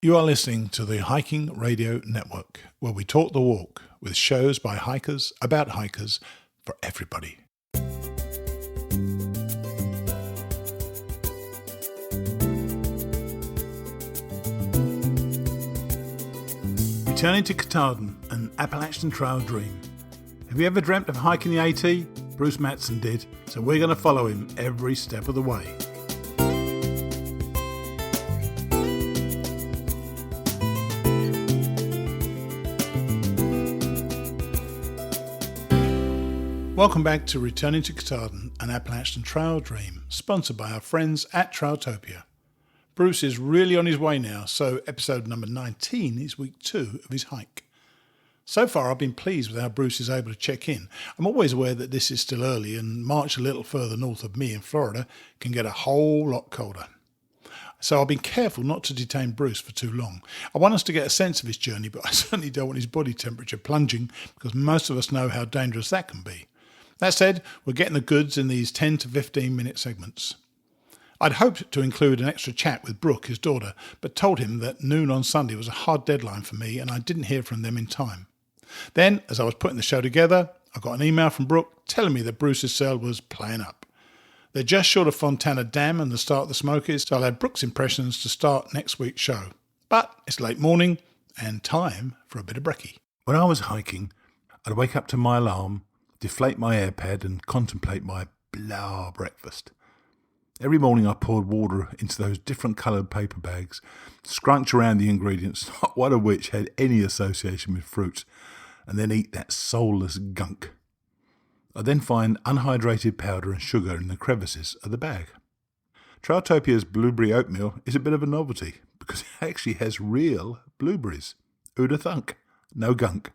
You are listening to the Hiking Radio Network, where we talk the walk with shows by hikers, about hikers, for everybody. Returning to Katahdin, an Appalachian Trail dream. Have you ever dreamt of hiking the AT? Bruce Matson did, so we're going to follow him every step of the way. Welcome back to Returning to Katahdin, an Appalachian Trail dream, sponsored by our friends at Trailtopia. Bruce is really on his way now, so episode number 19 is week 2 of his hike. So far I've been pleased with how Bruce is able to check in. I'm always aware that this is still early and March a little further north of me in Florida can get a whole lot colder. So I've been careful not to detain Bruce for too long. I want us to get a sense of his journey, but I certainly don't want his body temperature plunging because most of us know how dangerous that can be. That said, we're getting the goods in these 10 to 15 minute segments. I'd hoped to include an extra chat with Brooke, his daughter, but told him that noon on Sunday was a hard deadline for me and I didn't hear from them in time. Then, as I was putting the show together, I got an email from Brooke telling me that Bruce's cell was playing up. They're just short of Fontana Dam and the start of the Smokies, so I'll have Brooke's impressions to start next week's show. But it's late morning and time for a bit of brekkie. When I was hiking, I'd wake up to my alarm, deflate my airpad and contemplate my blah breakfast. Every morning I poured water into those different coloured paper bags, scrunch around the ingredients, not one of which had any association with fruit, and then eat that soulless gunk. I then find unhydrated powder and sugar in the crevices of the bag. Trailtopia's blueberry oatmeal is a bit of a novelty because it actually has real blueberries. Who'da thunk? No gunk.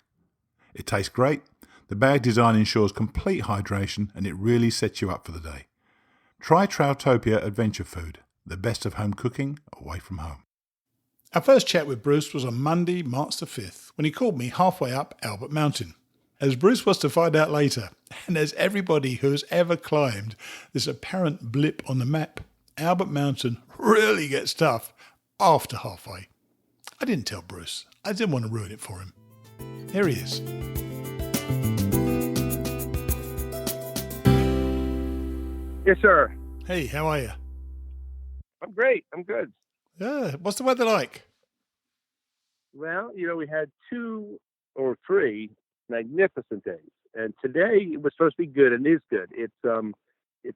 It tastes great. The bag design ensures complete hydration and it really sets you up for the day. Try Trailtopia Adventure Food, the best of home cooking away from home. Our first chat with Bruce was on Monday, March the 5th, when he called me halfway up Albert Mountain. As Bruce was to find out later, and as everybody who has ever climbed this apparent blip on the map, Albert Mountain really gets tough after halfway. I didn't tell Bruce. I didn't want to ruin it for him. Here he is. Yes, sir. Hey, how are you? I'm great. I'm good. Yeah. What's the weather like? Well, we had 2 or 3 magnificent days, and today it was supposed to be good, and is good. It's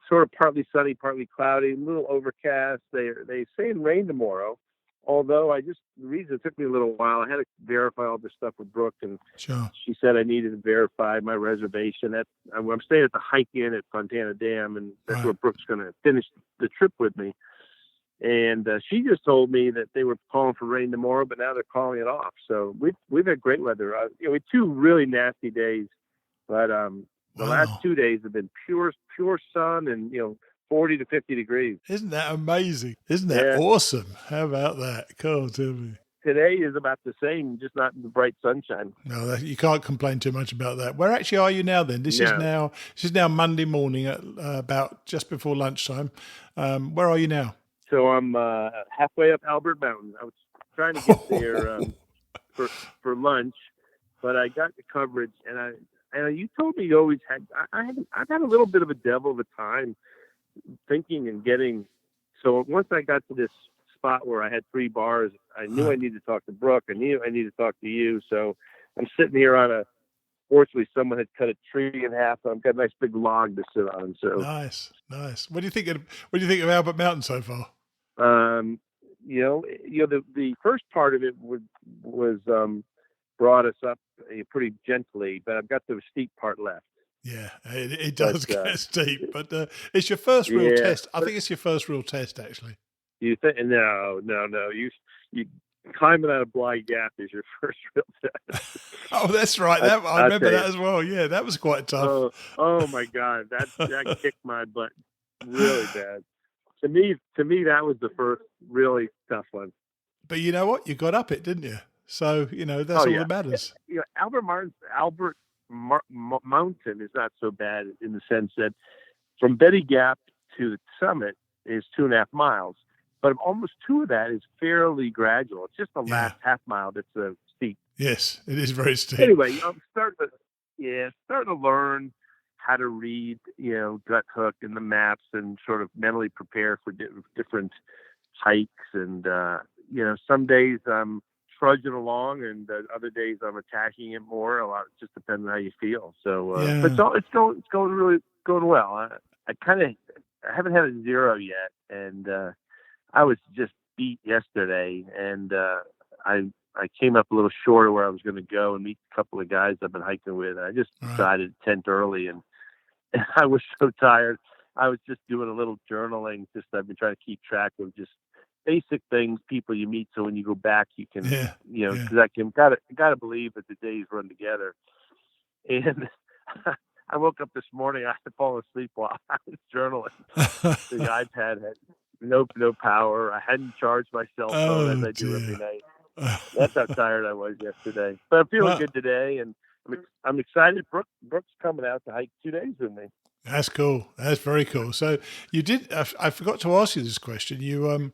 sort of partly sunny, partly cloudy, a little overcast. They saying rain tomorrow. Although the reason it took me a little while, I had to verify all this stuff with Brooke, and Sure. she said I needed to verify my reservation. I'm staying at the Hike Inn at Fontana Dam, and that's where Brooke's going to finish the trip with me. And she just told me that they were calling for rain tomorrow, but now they're calling it off. So we've had great weather. We had 2 really nasty days, but the last 2 days have been pure sun and 40 to 50 degrees. Isn't that amazing? Isn't that awesome? How about that? Come on, tell me. Today is about the same, just not in the bright sunshine. No, you can't complain too much about that. Where actually are you now then? This is now Monday morning at about just before lunchtime. Where are you now? So I'm halfway up Albert Mountain. I was trying to get there for lunch, but I got the coverage, and you told me you always had. I've had a little bit of a devil of a time thinking and getting. So once I got to this spot where I had 3 bars, I knew I needed to talk to Brooke. I knew I needed to talk to you. So I'm sitting here fortunately someone had cut a tree in half. So I've got a nice big log to sit on. So nice. What do you think of Albert Mountain so far? The first part of it was brought us up pretty gently, but I've got the steep part left. Yeah, it does get steep, but it's your first real test. I think it's your first real test, actually. You think? No. You climbing out of Bly Gap is your first real test. Oh, that's right. I remember that as well. Yeah, that was quite tough. Oh my God, that kicked my butt really bad. To me, that was the first really tough one. But you know what? You got up it, didn't you? So that's all that matters. Albert Mountain is not so bad in the sense that from Betty Gap to the summit is 2.5 miles. but almost 2 of that is fairly gradual. It's just the Yeah. last half mile that's steep. Yes, it is very steep. Anyway, I'm starting to learn how to read, gut hook and the maps and sort of mentally prepare for different hikes. And, some days I'm trudging along and other days I'm attacking it more. A lot, it just depends on how you feel. So, but it's going well. I haven't had a 0 yet. And, I was just beat yesterday, and I came up a little short of where I was going to go and meet a couple of guys I've been hiking with. I just decided to tent early, and I was so tired. I was just doing a little journaling. I've been trying to keep track of just basic things, people you meet, so when you go back, you can, because I gotta believe that the days run together. And I woke up this morning. I had fallen asleep while I was journaling. The iPad had no power. I hadn't charged my cell phone as I do every night. That's how tired I was yesterday. But I'm feeling good today, and I'm excited. Brooke's coming out to hike 2 days with me. That's cool. That's very cool. So you did. I forgot to ask you this question. You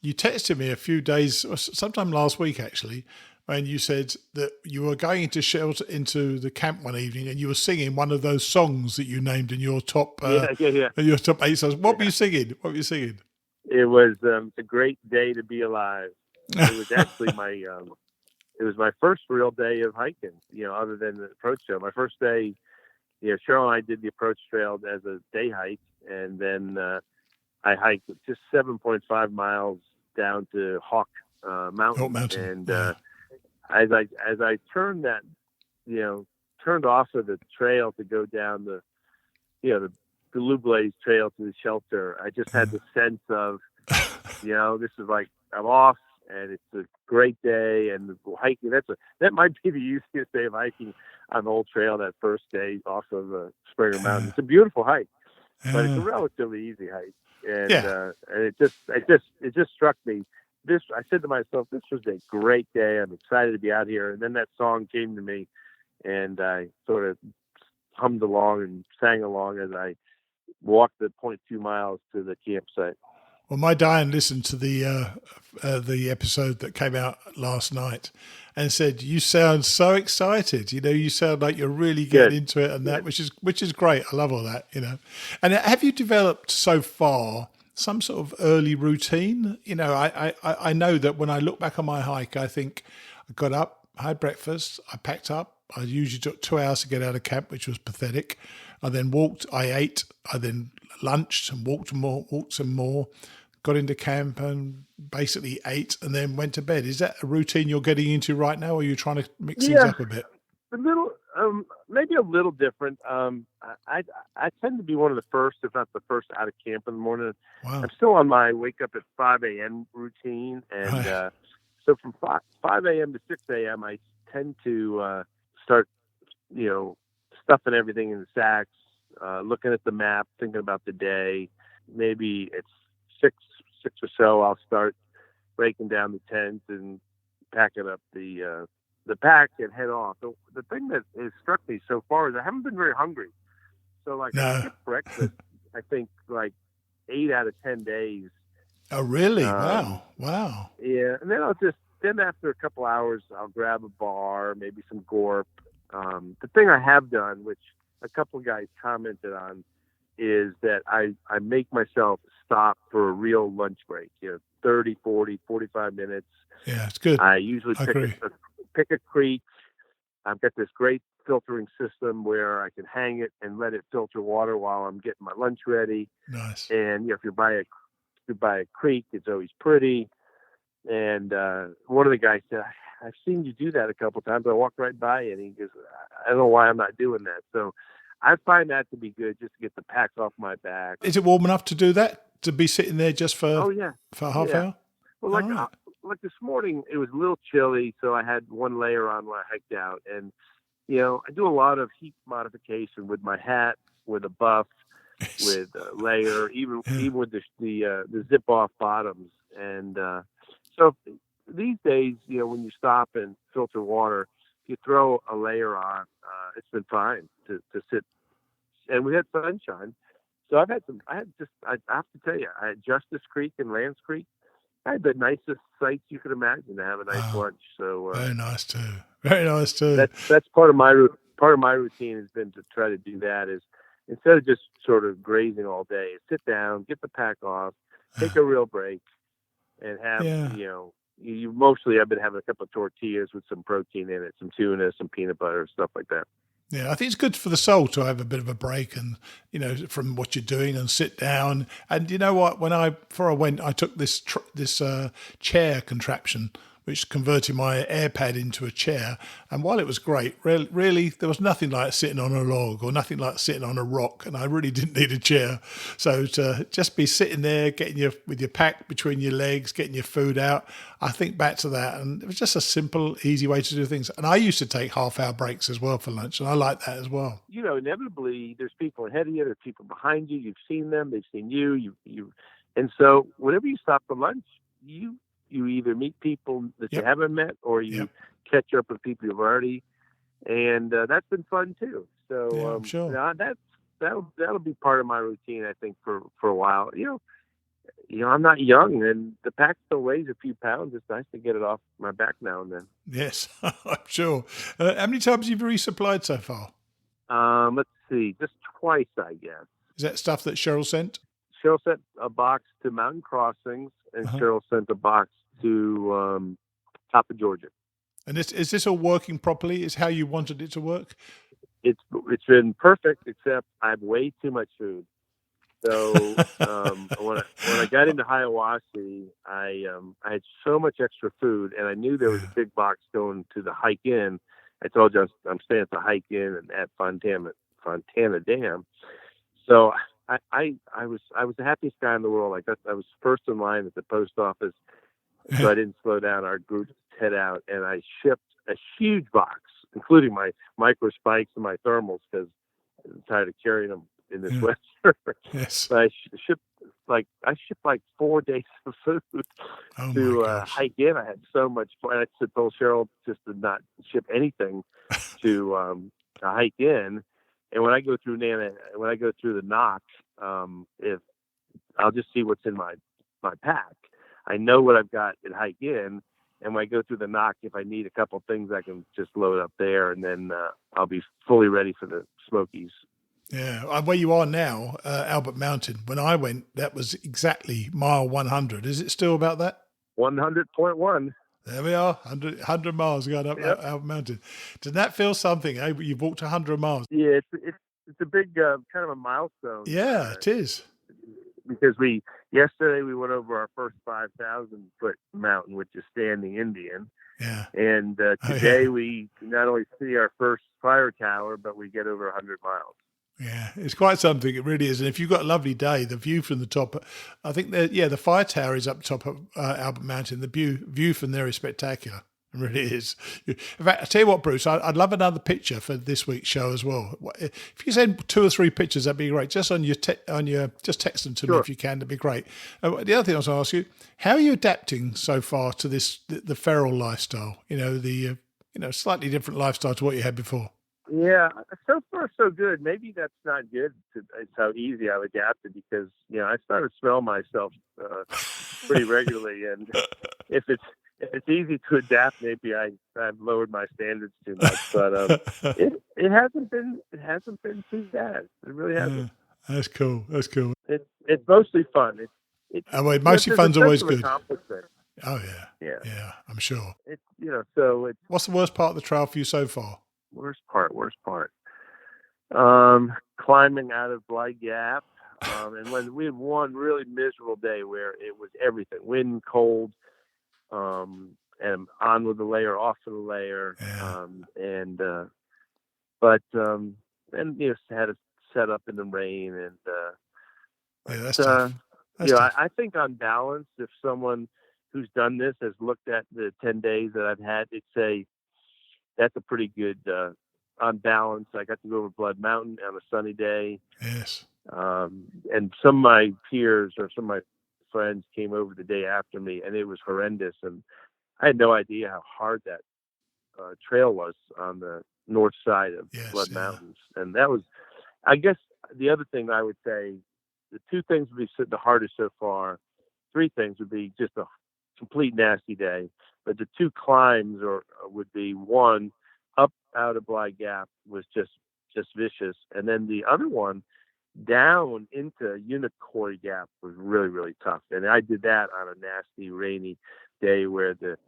texted me a few days, sometime last week actually, and you said that you were going into the camp one evening, and you were singing one of those songs that you named in your top your top 8 songs. What were you singing? It was a great day to be alive. It was actually it was my first real day of hiking, other than the approach trail. My first day, Cheryl and I did the approach trail as a day hike, and then I hiked just 7.5 miles down to Hawk Mountain. And as I turned off of the trail to go down the Blue Blaze Trail to the shelter, I just had the sense of, this is like I'm off, and it's a great day. And hiking, that might be the easiest day of hiking on the old trail. That first day off of Springer Mountain, it's a beautiful hike, but it's a relatively easy hike. And and it just struck me. I said to myself, this was a great day. I'm excited to be out here. And then that song came to me, and I sort of hummed along and sang along as I walked the 0.2 miles to the campsite. Well, my Diane listened to the episode that came out last night and said, you sound so excited. You sound like you're really getting into it, and that, which is great. I love all that, And have you developed so far some sort of early routine? I know that when I look back on my hike, I think I got up, I had breakfast, I packed up. I usually took 2 hours to get out of camp, which was pathetic. I then walked, I ate, I then lunched and walked some more, got into camp and basically ate and then went to bed. Is that a routine you're getting into right now, or are you trying to mix things up a bit? A little, maybe a little different. I tend to be one of the first, if not the first, out of camp in the morning. Wow. I'm still on my wake up at 5 a.m. routine. And so from 5 a.m. to 6 a.m., I tend to start, stuffing everything in the sacks, looking at the map, thinking about the day. Maybe it's six or so, I'll start breaking down the tent and packing up the pack and head off. The thing that has struck me so far is I haven't been very hungry. So I skipped breakfast, I think 8 out of 10 days. Oh, really? Wow. Yeah. And then after a couple hours, I'll grab a bar, maybe some gorp. The thing I have done, which a couple of guys commented on, is that I make myself stop for a real lunch break, 30, 40, 45 minutes. Yeah, it's good. I usually pick a creek. I've got this great filtering system where I can hang it and let it filter water while I'm getting my lunch ready. Nice. And if you buy a creek, it's always pretty. And one of the guys said, I've seen you do that a couple of times. I walked right by it, and he goes, I don't know why I'm not doing that. So I find that to be good, just to get the packs off my back. Is it warm enough to do that? To be sitting there just for for a half hour? Well, like this morning, it was a little chilly, so I had one layer on when I hiked out. And, I do a lot of heat modification with my hat, with a buff, with a layer, even with the zip-off bottoms. And so these days, when you stop and filter water, if you throw a layer on, it's been fine to sit. And we had sunshine. So I have to tell you, I had Justice Creek and Lance Creek. I had the nicest sights you could imagine to have a nice Oh, lunch. So very nice too. Very nice too. that's part of my routine has been to try to do that. Is instead of just sort of grazing all day, sit down, get the pack off, take a real break, and have Yeah. you mostly I've been having a couple of tortillas with some protein in it, some tuna, some peanut butter, stuff like that. Yeah, I think it's good for the soul to have a bit of a break and, from what you're doing and sit down. And you know what? Before I went, I took this chair contraption, which converted my AirPad into a chair. And while it was great, really, there was nothing like sitting on a log or nothing like sitting on a rock. And I really didn't need a chair. So to just be sitting there, with your pack between your legs, getting your food out, I think back to that. And it was just a simple, easy way to do things. And I used to take half-hour breaks as well for lunch. And I like that as well. Inevitably, there's people ahead of you, there's people behind you. You've seen them, they've seen you. And so whenever you stop for lunch, you either meet people that you haven't met, or you catch up with people you've already, and that's been fun too. So I'm sure that'll be part of my routine, I think, for a while. I'm not young, and the pack still weighs a few pounds. It's nice to get it off my back now and then. Yes, I'm sure. How many times have you resupplied so far? Let's see, just twice, I guess. Is that stuff that Cheryl sent? Cheryl sent a box to Mountain Crossings, and Cheryl sent a box to top of Georgia. And is this all working properly? Is how you wanted it to work? It's been perfect, except I have way too much food. So when I got into Hiawassee, I had so much extra food, and I knew there was a big box going to the Hike Inn. I told you I'm staying at the Hike Inn and at Fontana Dam. So I was the happiest guy in the world. I was first in line at the post office, so I didn't slow down. Our group head out, and I shipped a huge box, including my micro spikes and my thermals, because I'm tired of carrying them in this weather. Yes. But I shipped like 4 days of food to Hike Inn. I had so much fun. I told Cheryl just to not ship anything to Hike Inn. And when I go through the knock, if I'll just see what's in my pack. I know what I've got at Hike Inn, and when I go through the knock, if I need a couple things, I can just load up there, and then I'll be fully ready for the Smokies. Yeah, where you are now, Albert Mountain. When I went, that was exactly mile 100. Is it still about that? 100.1. There we are, 100 miles going up Albert Mountain. Does that feel something? You've walked 100 miles. Yeah, it's a big kind of a milestone. Yeah, it is. Because yesterday we went over our first 5,000-foot mountain, which is Standing Indian. Yeah. And today we not only see our first fire tower, but we get over 100 miles. Yeah, it's quite something. It really is. And if you've got a lovely day, the view from the top, I think the fire tower is up top of Albert Mountain. The view from there is spectacular. It really is. In fact, I tell you what, Bruce, I'd love another picture for this week's show as well. If you send 2 or 3 pictures, that'd be great. Just just text them to me if you can. That'd be great. The other thing I was going to ask you: how are you adapting so far to the feral lifestyle? The slightly different lifestyle to what you had before. Yeah, so far so good. Maybe that's not good. It's how easy I've adapted, because I started to smell myself pretty regularly, and if it's easy to adapt, maybe I've lowered my standards too much. But it hasn't been too bad. It really hasn't. That's cool. It's mostly fun. Mostly fun's always good. Oh yeah. I'm sure. What's the worst part of the trail for you so far? Worst part. Climbing out of Bly Gap. And when we had one really miserable day where it was everything, wind, cold, and on with the layer, off with the layer. Yeah. Had to set up in the rain, and that's tough. Tough. I think on balance, if someone who's done this has looked at the 10 days that I've had, they'd say that's a pretty good, on balance. I got to go over Blood Mountain on a sunny day. Yes. And some of my peers or some of my friends came over the day after me, and it was horrendous. And I had no idea how hard that trail was on the north side of Blood Mountains. And that was, I guess, the other thing I would say, the 2 things would be the hardest so far. 3 things would be just complete nasty day. But the two climbs would be one up out of Bly Gap was just vicious, and then the other one down into Unicoi Gap was really, really tough. And I did that on a nasty rainy day where the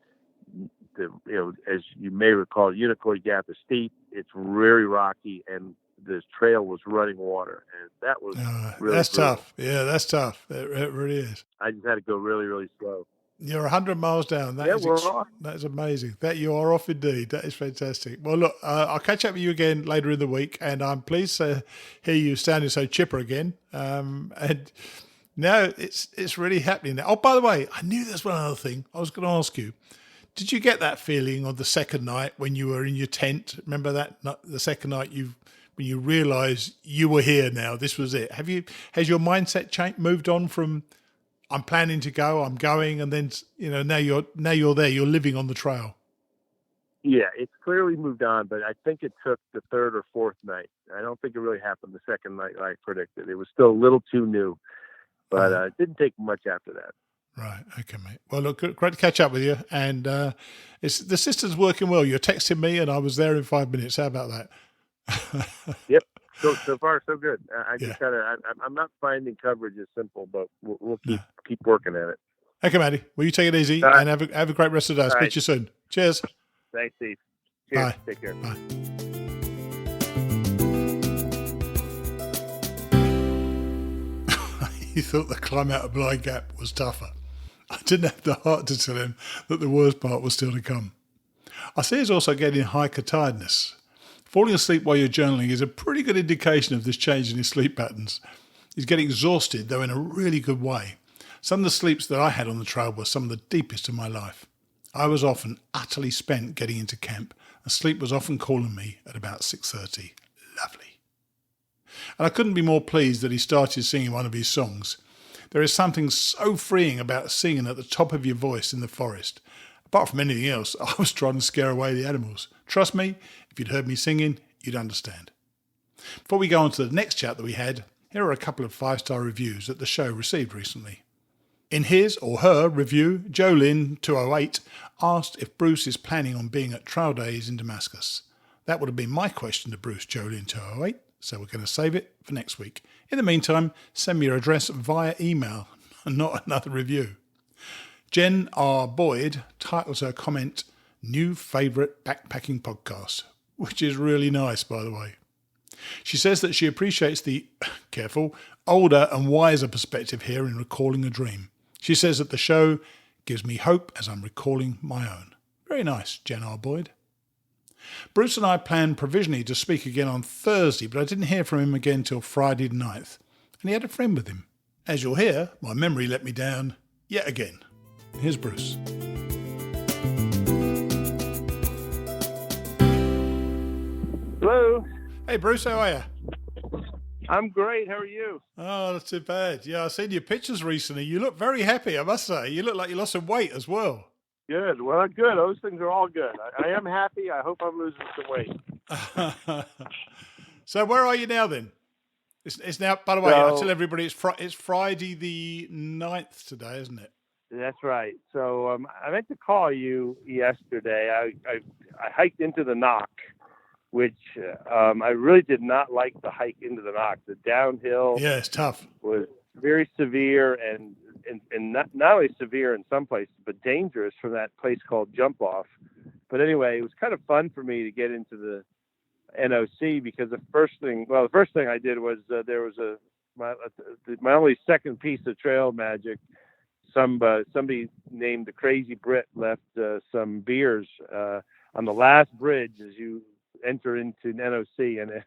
as you may recall, Unicoi Gap is steep, it's very rocky, and this trail was running water, and that was really that's brutal. tough. Yeah, that's tough. It really is. I just had to go really, really slow. You're 100 miles down. That is amazing. That you are off indeed. That is fantastic. Well, look, I'll catch up with you again later in the week, and I'm pleased to hear you sounding so chipper again. And now it's really happening now. Oh, by the way, I knew there's one other thing I was going to ask you. Did you get that feeling on the second night when you were in your tent? Remember that the second night when you realised you were here now? This was it. Has your mindset moved on from I'm planning to go, I'm going, and then now you're there, you're living on the trail? Yeah, it's clearly moved on, but I think it took the third or fourth night. I don't think it really happened the second night like I predicted. It was still a little too new, but it didn't take much after that. Right. Okay, mate. Well, look, great to catch up with you. And the system's working well. You're texting me, and I was there in 5 minutes. How about that? Yep. So far, so good. I'm not finding coverage as simple, but we'll keep working at it. Okay, Matty. Well, you take it easy and have a great rest of the day. I'll speak to you soon. Cheers. Thanks, Steve. Cheers. Bye. Take care. Bye. He thought the climb out of Bly Gap was tougher. I didn't have the heart to tell him that the worst part was still to come. I see he's also getting hiker tiredness. Falling asleep while you're journaling is a pretty good indication of this change in his sleep patterns. He's getting exhausted, though in a really good way. Some of the sleeps that I had on the trail were some of the deepest in my life. I was often utterly spent getting into camp, and sleep was often calling me at about 6:30. Lovely. And I couldn't be more pleased that he started singing one of his songs. There is something so freeing about singing at the top of your voice in the forest. Apart from anything else, I was trying to scare away the animals. Trust me, if you'd heard me singing, you'd understand. Before we go on to the next chat that we had, here are a couple of 5-star reviews that the show received recently. In his or her review, Jolyn208 asked if Bruce is planning on being at Trail Days in Damascus. That would have been my question to Bruce, Jolyn208, so we're going to save it for next week. In the meantime, send me your address via email and not another review. Jen R. Boyd titles her comment, New Favourite Backpacking Podcast, which is really nice, by the way. She says that she appreciates the, careful, older and wiser perspective here in recalling a dream. She says that the show gives me hope as I'm recalling my own. Very nice, Jen R. Boyd. Bruce and I planned provisionally to speak again on Thursday, but I didn't hear from him again till Friday the 9th, and he had a friend with him. As you'll hear, my memory let me down yet again. Here's Bruce. Hello. Hey, Bruce, how are you? I'm great. How are you? Oh, not too bad. Yeah, I've seen your pictures recently. You look very happy, I must say. You look like you lost some weight as well. Good. Well, good. Those things are all good. I am happy. I hope I'm losing some weight. So where are you now then? It's now, by the way, I tell everybody it's Friday the 9th today, isn't it? That's right. So I meant to call you yesterday. I hiked into the Knock, which I really did not like the hike into the Knock. The downhill, yeah, it's tough, was very severe and not only severe in some places, but dangerous from that place called Jump Off. But anyway, it was kind of fun for me to get into the NOC because the first thing I did was there was my only second piece of trail magic. Somebody named the Crazy Brit left some beers on the last bridge as you enter into NOC, and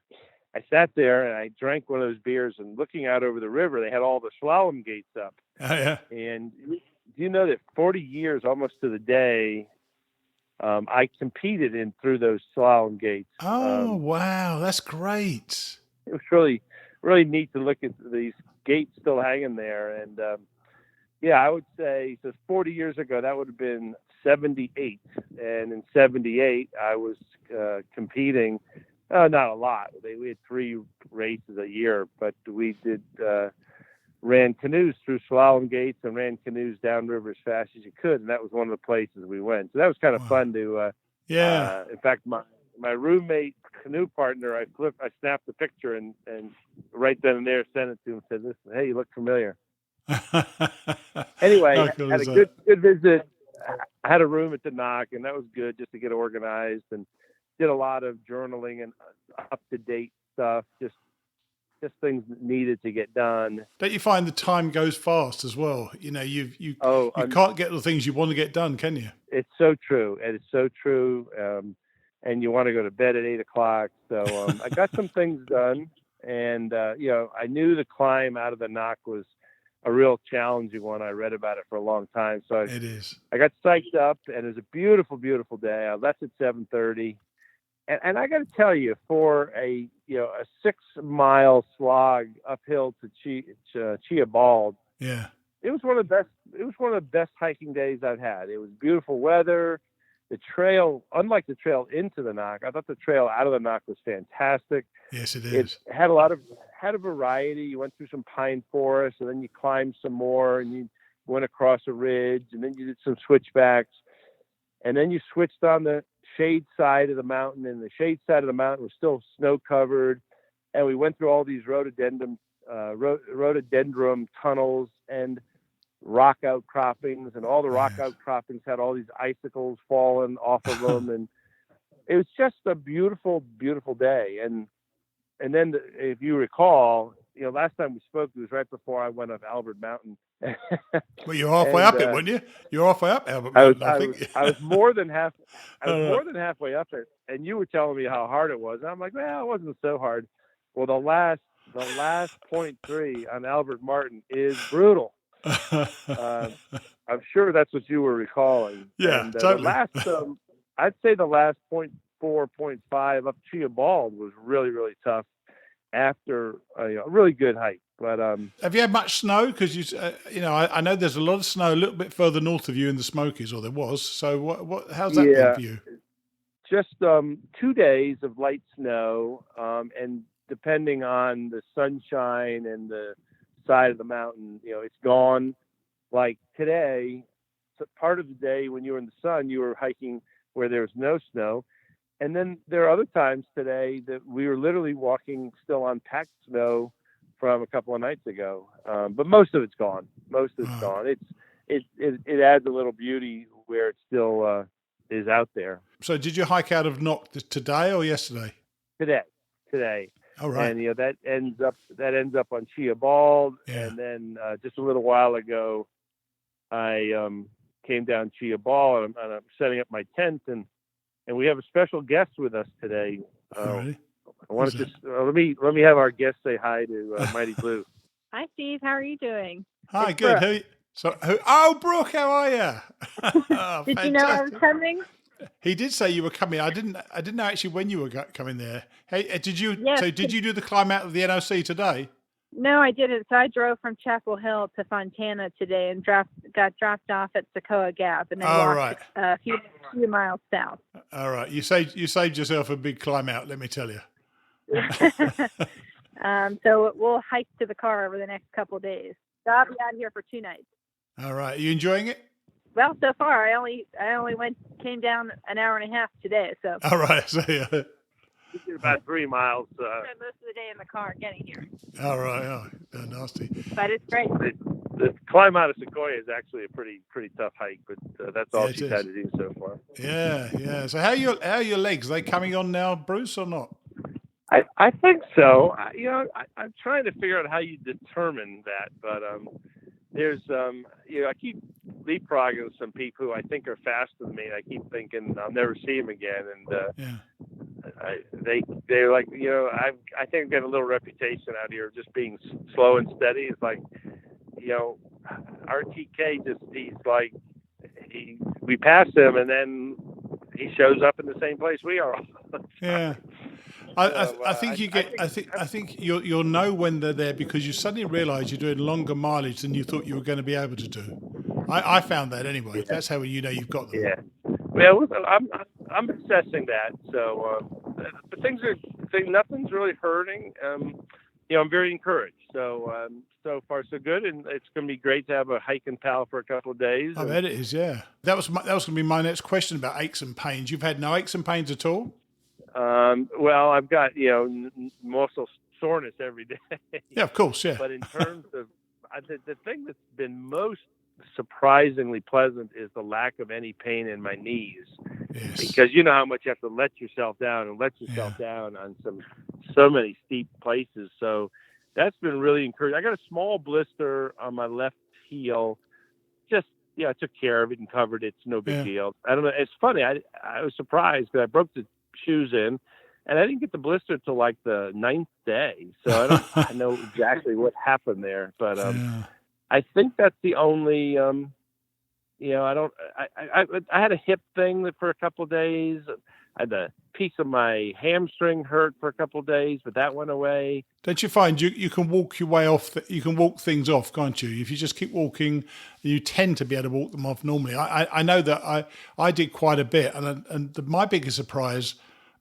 I sat there and I drank one of those beers, and looking out over the river, they had all the slalom gates up. Oh, yeah. And do you know that 40 years, almost to the day, I competed through those slalom gates. Oh, wow. That's great. It was really, really neat to look at these gates still hanging there. And, yeah, I would say, so 40 years ago, that would have been 78. And in 78, I was competing. Not a lot. We had 3 races a year, but we did ran canoes through slalom gates and ran canoes downriver as fast as you could. And that was one of the places we went. So that was kind of fun to, in fact, my roommate canoe partner, I snapped the picture and right then and there sent it to him and said, listen, hey, you look familiar. Anyway, cool had a good visit. I had a room at the Knock, and that was good just to get organized, and did a lot of journaling and up-to-date stuff, just things needed to get done. Don't you find the time goes fast as well? You know, you can't get the things you want to get done, can you? It's so true. And it's so true. And you want to go to bed at 8:00. So I got some things done, and I knew the climb out of the Knock was a real challenging one. I read about it for a long time. So it is. I got psyched up, and it was a beautiful, beautiful day. I left at 7:30. And I got to tell you, for a 6-mile slog uphill to Chia Bald, yeah, it was one of the best hiking days I've had. It was beautiful weather. The trail, unlike the trail into the Knock, I thought the trail out of the Knock was fantastic. Yes, it is. It had a variety. You went through some pine forest, and then you climbed some more, and you went across a ridge, and then you did some switchbacks, and then you switched on the shade side of the mountain, and the shade side of the mountain was still snow covered, and we went through all these rhododendron tunnels and rock outcroppings, and all the rock outcroppings had all these icicles falling off of them, and it was just a beautiful, beautiful day. And then if you recall, last time we spoke, it was right before I went up Albert Mountain. Well, you're halfway up it, weren't you? You're halfway up Albert Mountain, I think. I was more than halfway up it, and you were telling me how hard it was. And I'm like, well, it wasn't so hard. Well, the last 0.3 on Albert Martin is brutal. I'm sure that's what you were recalling. Yeah, and, totally. I'd say the last 0.4, 0.5 up Chia Bald was really, really tough after a really good hike. But have you had much snow? Because I know there's a lot of snow a little bit further north of you in the Smokies, or there was. So how's that been for you? Just 2 days of light snow, and depending on the sunshine and the side of the mountain, it's gone. Like today, so part of the day when you were in the sun, you were hiking where there was no snow. And then there are other times today that we were literally walking still on packed snow from a couple of nights ago. But most of it's gone. Gone. It adds a little beauty where it still is out there. So did you hike out of Knock today or yesterday? Today. All right. And that ends up on Chia Bald. Yeah. And then just a little while ago, I came down Chia Bald, and I'm setting up my tent, and we have a special guest with us today. Really? I want to just let me have our guest say hi to Mighty Blue. Hi, Steve. How are you doing? Hi, it's good. Brooke. Brooke, how are you? Oh, did you know I was coming? He did say you were coming. I didn't know actually when you were coming there. Hey, did you? Yes. So did you do the climb out of the NOC today? No, I didn't. So I drove from Chapel Hill to Fontana today and got dropped off at Bly Gap, and then walked a few miles south. All right, you saved yourself a big climb out. Let me tell you. So we'll hike to the car over the next couple of days. So I'll be out here for 2 nights. All right, are you enjoying it? Well, so far I only came down an hour and a half today. So. All right, so yeah. We did about 3 miles. Spent most of the day in the car getting here. All right, nasty. But it's great. The climb out of Sequoia is actually a pretty tough hike, but that's all she's had to do so far. Yeah. So how are your legs? Are they coming on now, Bruce, or not? I think so. I'm trying to figure out how you determine that, but there's I keep leapfrogging some people who I think are faster than me, and I keep thinking I'll never see them again, and they're like, I think I've got a little reputation out here of just being slow and steady. It's like, RTK we pass him, and then he shows up in the same place we are. Yeah. I think you'll know when they're there because you suddenly realise you're doing longer mileage than you thought you were going to be able to do. I found that anyway. Yeah. That's how you've got them. Yeah. Well, I'm assessing that. So, but nothing's really hurting. I'm very encouraged. So so far so good, and it's going to be great to have a hike and pal for a couple of days. I bet it is. Yeah, that was going to be my next question about aches and pains. You've had no aches and pains at all? Well, I've got muscle soreness every day. Yeah, of course. Yeah. But in terms of the thing that's been most surprisingly pleasant is the lack of any pain in my knees. Yes. Because you know how much you have to let yourself down down on so many steep places. So that's been really encouraging. I got a small blister on my left heel. Just I took care of it and covered it. It's no big deal. I don't know. It's funny. I was surprised because I broke the shoes in, and I didn't get the blister till like the 9th day. So I know exactly what happened there. But I think that's the only. I had a hip thing for a couple of days. I had a piece of my hamstring hurt for a couple of days, but that went away. Don't you find you can walk your way off? You can walk things off, can't you? If you just keep walking, you tend to be able to walk them off normally. I know that I did quite a bit, and my biggest surprise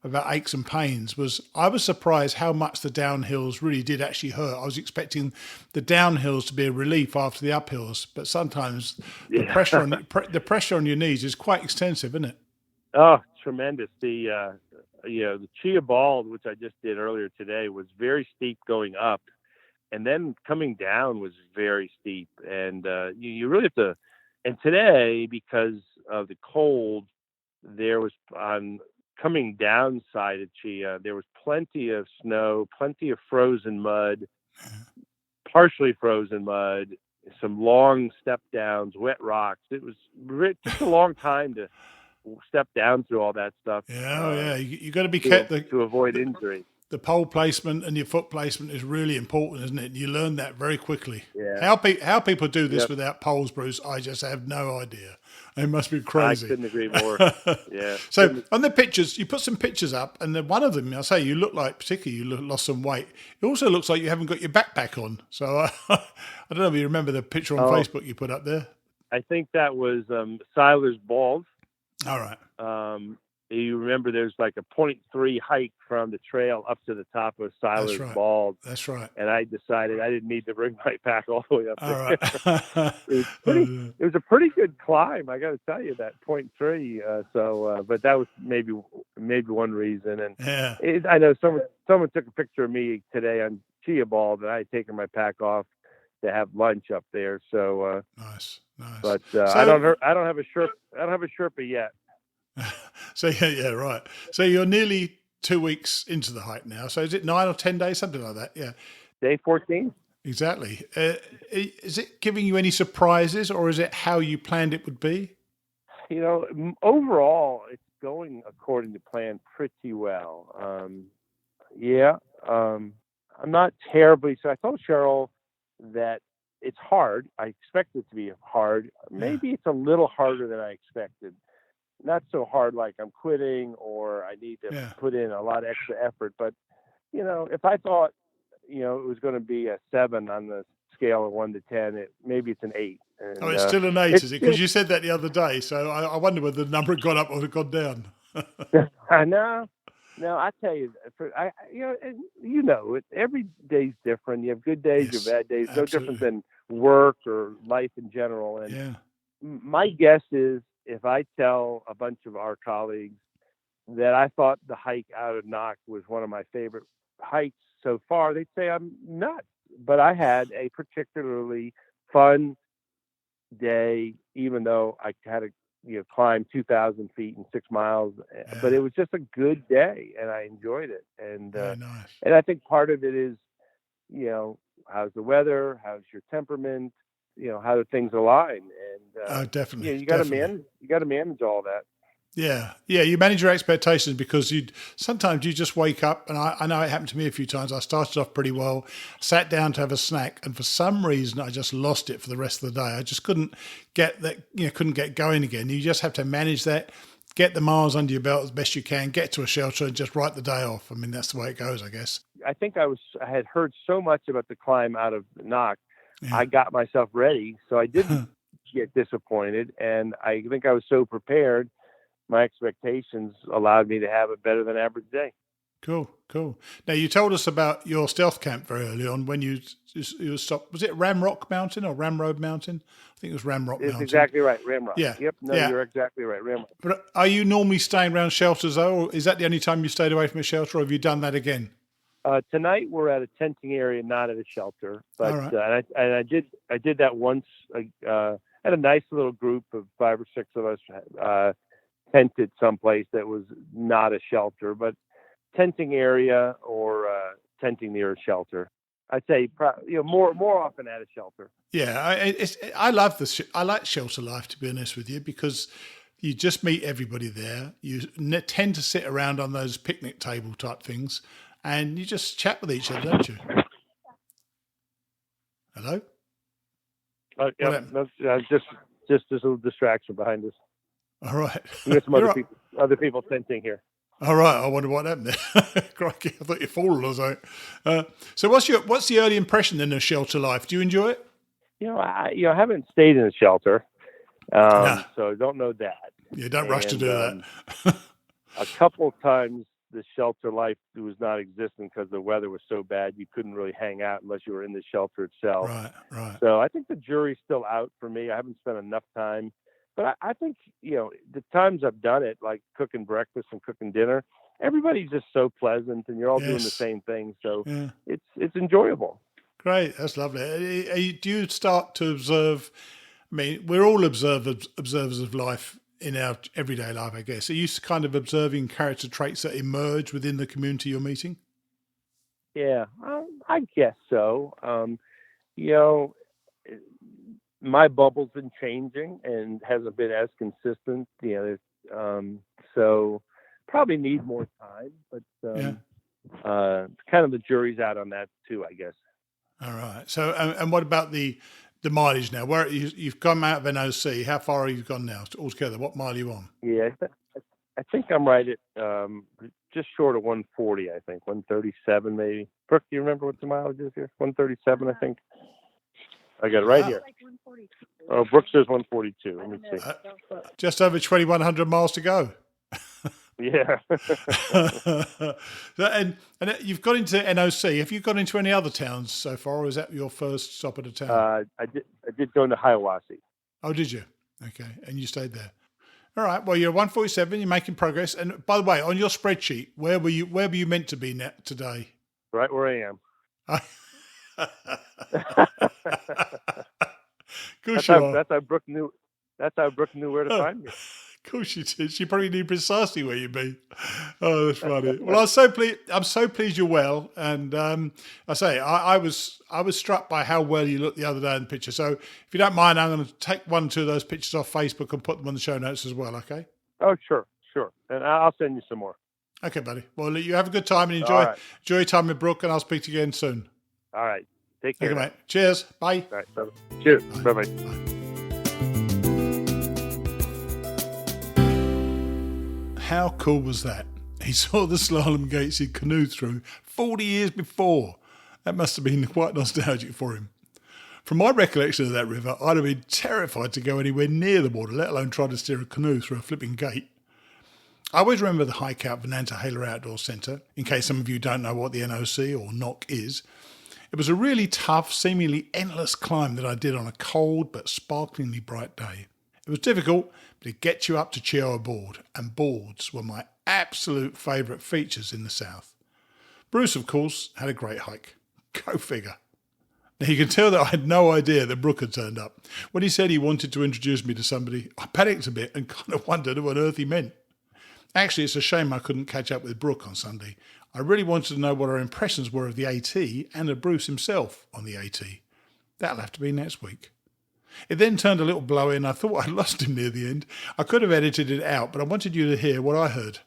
about aches and pains was I was surprised how much the downhills really did actually hurt. I was expecting the downhills to be a relief after the uphills, but sometimes the pressure on your knees is quite extensive, isn't it? Oh, tremendous. The Chia Bald, which I just did earlier today, was very steep going up, and then coming down was very steep. And you really have to. And today, because of the cold, there was on coming down side of Chia, there was plenty of snow, plenty of frozen mud, partially frozen mud, some long step downs, wet rocks. It was just a long time to step down through all that stuff. Yeah, you got to be careful to avoid injury. The pole placement and your foot placement is really important, isn't it? And you learn that very quickly. Yeah. How people do this without poles, Bruce, I just have no idea. It must be crazy. I couldn't agree more. Yeah. So on the pictures, you put some pictures up, and then one of them, I'll say, you look like, particularly, you lost some weight. It also looks like you haven't got your backpack on. So I don't know if you remember the picture on Facebook you put up there. I think that was Siler's Bald. All right. You remember there's like a 0.3 hike from the trail up to the top of Siler's Bald. That's right. And I decided I didn't need to bring my pack all the way up there. All right. It was a pretty good climb, I got to tell you, that 0.3. But that was maybe one reason. And I know someone took a picture of me today on Chia Bald, and I had taken my pack off to have lunch up there. So nice. But I don't have a Sherpa yet. So yeah, right. So you're nearly 2 weeks into the hike now. So is it 9 or 10 days, something like that? Yeah. Day 14. Exactly. Is it giving you any surprises, or is it how you planned it would be? Overall, it's going according to plan pretty well. I'm not terribly. So I told Cheryl that it's hard. I expect it to be hard. Maybe it's a little harder than I expected. Not so hard like I'm quitting or I need to put in a lot of extra effort. But, if I thought, it was going to be a 7 on the scale of 1 to 10, maybe it's an 8. And, it's still an 8, is it? Because you said that the other day. So I wonder whether the number had gone up or had gone down. I know. No, I tell you, every day's different. You have good days or bad days. No different than work or life in general. And my guess is, if I tell a bunch of our colleagues that I thought the hike out of Knock was one of my favorite hikes so far, they'd say I'm nuts. But I had a particularly fun day, even though I had to climb 2,000 feet in 6 miles. But it was just a good day, and I enjoyed it. And nice. And I think part of it is, how's the weather? How's your temperament? How do things align? And definitely. You got to manage all that. Yeah. You manage your expectations because sometimes you just wake up, and I know it happened to me a few times. I started off pretty well, sat down to have a snack, and for some reason I just lost it for the rest of the day. I just couldn't get going again. You just have to manage that, get the miles under your belt as best you can, get to a shelter, and just write the day off. I mean, that's the way it goes, I guess. I think I had heard so much about the climb out of Knock. I got myself ready, so I didn't get disappointed. And I think I was so prepared, my expectations allowed me to have a better than average day. Cool. Now, you told us about your stealth camp very early on when you stopped. Was it Ramrock Mountain or Ramroad Mountain? I think it was Ramrock Mountain. It's exactly right, Ramrock. Yeah. Yep. No, yeah. You're exactly right, Ramrock. But are you normally staying around shelters, though, or is that the only time you stayed away from a shelter, or have you done that again? Tonight we're at a tenting area, not at a shelter. But right. I did that once. Had a nice little group of 5 or 6 of us tented someplace that was not a shelter, but tenting area or tenting near a shelter. I'd say more often at a shelter. Yeah, I love I like shelter life, to be honest with you, because you just meet everybody there. You tend to sit around on those picnic table type things, and you just chat with each other, don't you? Hello? Yeah, just this little distraction behind us. All right. We got some other people tenting here. All right. I wonder what happened there. Crikey, I thought you fallen or something. So what's the early impression in of shelter life? Do you enjoy it? I haven't stayed in a shelter, so I don't know that. Yeah, don't rush to do that. A couple of times the shelter life was not existent because the weather was so bad you couldn't really hang out unless you were in the shelter itself. Right. So I think the jury's still out for me. I haven't spent enough time. But I think, the times I've done it, like cooking breakfast and cooking dinner, everybody's just so pleasant and you're all doing the same thing. So it's enjoyable. Great. That's lovely. Do you start to observe? I mean, we're all observers of life in our everyday life, I guess. Are you kind of observing character traits that emerge within the community you're meeting? Yeah, I guess so. My bubble's been changing and hasn't been as consistent, so probably need more time, but kind of the jury's out on that too, I guess. All right. So, and what about the mileage now? Where you've come out of NOC, how far have you gone now altogether? What mile are you on? Yeah, I think I'm right at just short of 140, I think, 137 maybe. Brooke, do you remember what the mileage is here? 137, I think. I got it right here. Oh, Brooke says 142. Let me see. Just over 2,100 miles to go. Yeah. and you've got into NOC. Have you gone into any other towns so far, or is that your first stop at a town? I did go into Hiawassee. Oh, did you? Okay, and you stayed there. All right. Well, you're 147. You're making progress. And by the way, on your spreadsheet, where were you meant to be today? Right where I am. That's how Brooke knew where to find me. Of course she did. She probably knew precisely where you'd be. Oh, that's funny. Well, I'm so pleased you're well. And I was struck by how well you looked the other day in the picture. So if you don't mind, I'm going to take 1 or 2 of those pictures off Facebook and put them on the show notes as well. Okay? Oh, sure. And I'll send you some more. Okay, buddy. Well, you have a good time and enjoy your time with Brooke, and I'll speak to you again soon. All right. Take care. Okay, mate. Cheers. Bye. All right. Bye-bye. Cheers. Bye-bye. How cool was that? He saw the slalom gates he'd canoed through 40 years before. That must have been quite nostalgic for him. From my recollection of that river, I'd have been terrified to go anywhere near the water, let alone try to steer a canoe through a flipping gate. I always remember the hike out of the Nantahala Outdoor Center, in case some of you don't know what the NOC or NOC is. It was a really tough, seemingly endless climb that I did on a cold but sparklingly bright day. It was difficult, but it gets you up to Chihuahua Board, and boards were my absolute favourite features in the south. Bruce, of course, had a great hike. Go figure. Now, you can tell that I had no idea that Brooke had turned up. When he said he wanted to introduce me to somebody, I panicked a bit and kind of wondered what on earth he meant. Actually, it's a shame I couldn't catch up with Brooke on Sunday. I really wanted to know what her impressions were of the AT and of Bruce himself on the AT. That'll have to be next week. It then turned a little blowy and I thought I'd lost him near the end. I could have edited it out, but I wanted you to hear what I heard.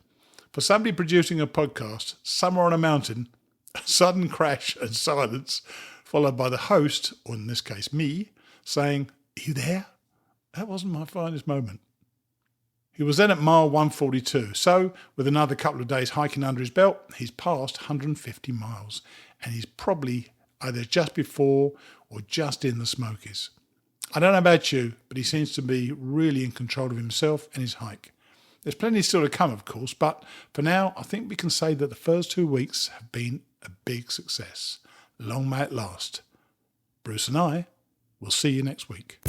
For somebody producing a podcast, somewhere on a mountain, a sudden crash and silence, followed by the host, or in this case me, saying, "Are you there?" That wasn't my finest moment. He was then at mile 142, so with another couple of days hiking under his belt, he's passed 150 miles, and he's probably either just before or just in the Smokies. I don't know about you, but he seems to be really in control of himself and his hike. There's plenty still to come, of course, but for now, I think we can say that the first 2 weeks have been a big success. Long may it last. Bruce and I will see you next week.